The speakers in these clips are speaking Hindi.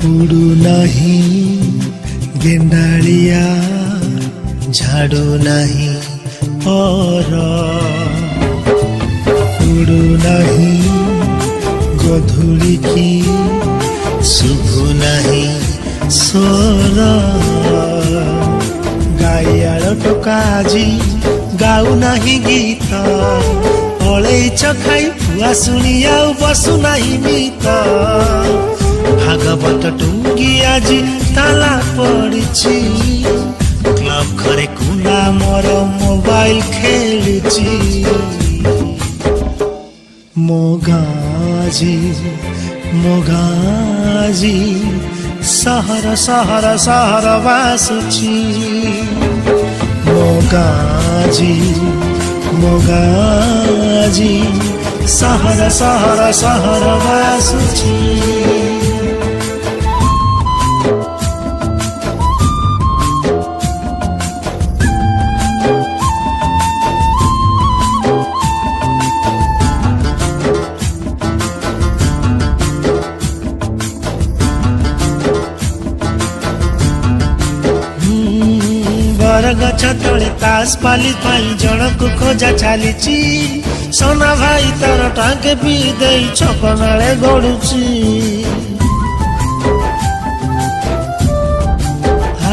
उड़ू नहीं गेंडालिया झाड़ू नहीं और उड़ू नहीं गधूली की शुभू नहीं सोर गाइयाड़ टोका जी गाऊ नहीं गीत अलैच खाई फुआ शुणी आउ बसु नहीं मित भागवत टुंगी आजी ताला पड़िछि क्लब घरे कुला मोर मोबाइल खेलुछि मोगाजी मोगाजी सहर सहर सहर बासुछि मोगाजी मोगाजी सहर सहर सहर बासुछि गछ तले तास पाली पाई जनक खोजा चलीची सोना भाई तार टांगे पी दे छपनाले गड़ुची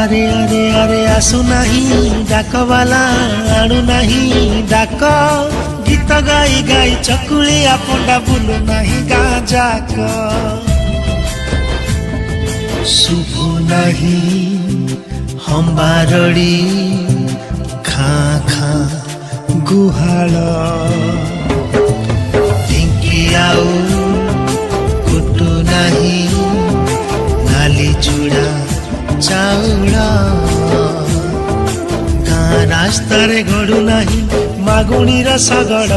अरे अरे अरे आसु नहीं डाक वाला आणु नहीं डाक गीत गाई गाई चकुलिया पंडा बुलु नहीं गाँ जाक शुभ नहीं हम बारड़ी खा खा गुहाल ढिंकी आउ कुटु नहीं नाली चूड़ा चाउल गाँ रास्ता रे गड़ू नहीं मागुणी रसगड़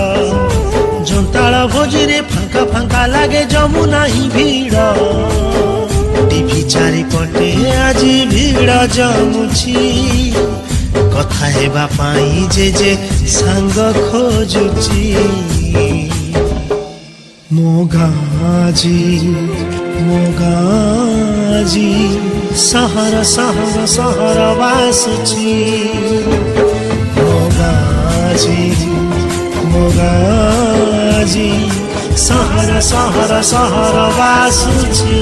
जोंताल भोजी रे फांका फांका लागे जमु नहीं भीड़ टीवी चारिपटे आज भीड़ जमुछि कथा हेबा पाई जे सांग खोजुछि मोगाजी मोगाजी सहर सहर सहर बासुछि मोगाजी मोगाजी सहर सहर सहर बासुछि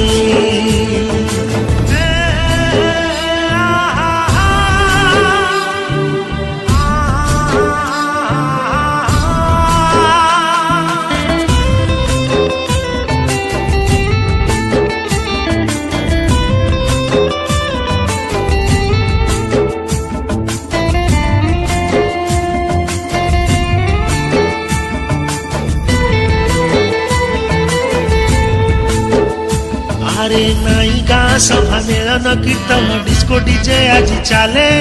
अरे नाई गाँ सभा मेलन कीर्तन डिस्को डीजे आज चले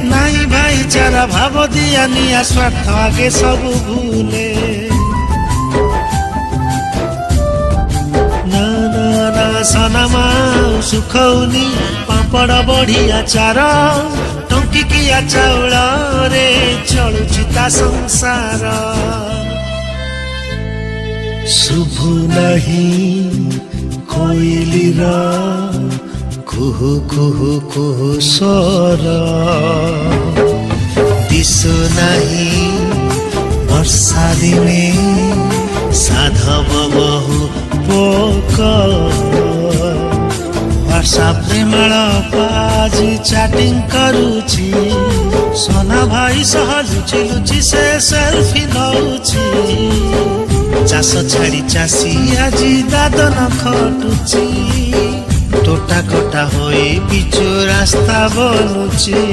नाई भाईचारा भाव दिया निया स्वार्थ आगे सब भूले ना ना ना सनमा सुखौनी पापड़ बढ़िया चार टंकी किया चाउल रे चलुछि ता संसार शुभ नहीं कोइलीर कुहु कुहु कुहु स्वर दिशु नहीं वर्षा दिने साधव बहु पोक व्हाट्सएप प्रेमळ पाजी चैटिंग करुछि सोना भाई सह लुचि लुचि से सेल्फी नउछि चाष छाड़ी चाषी आजी दादन खटुची टोटा कटा होई पिचु रास्ता बनुची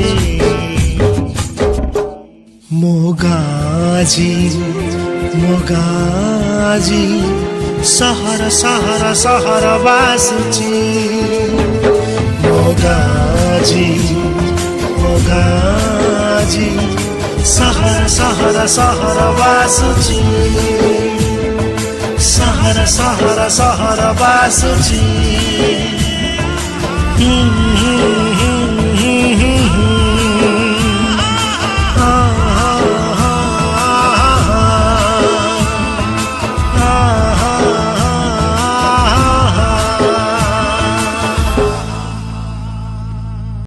मोगाजी मोगा ଆଜି ସହର ସହର ସହର ବାସୁଛି ମୋ ଗାଁ ଆଜି ସହର ସହର ସହର ବାସୁଛି ସହର ସହର ସହର ବାସୁଛି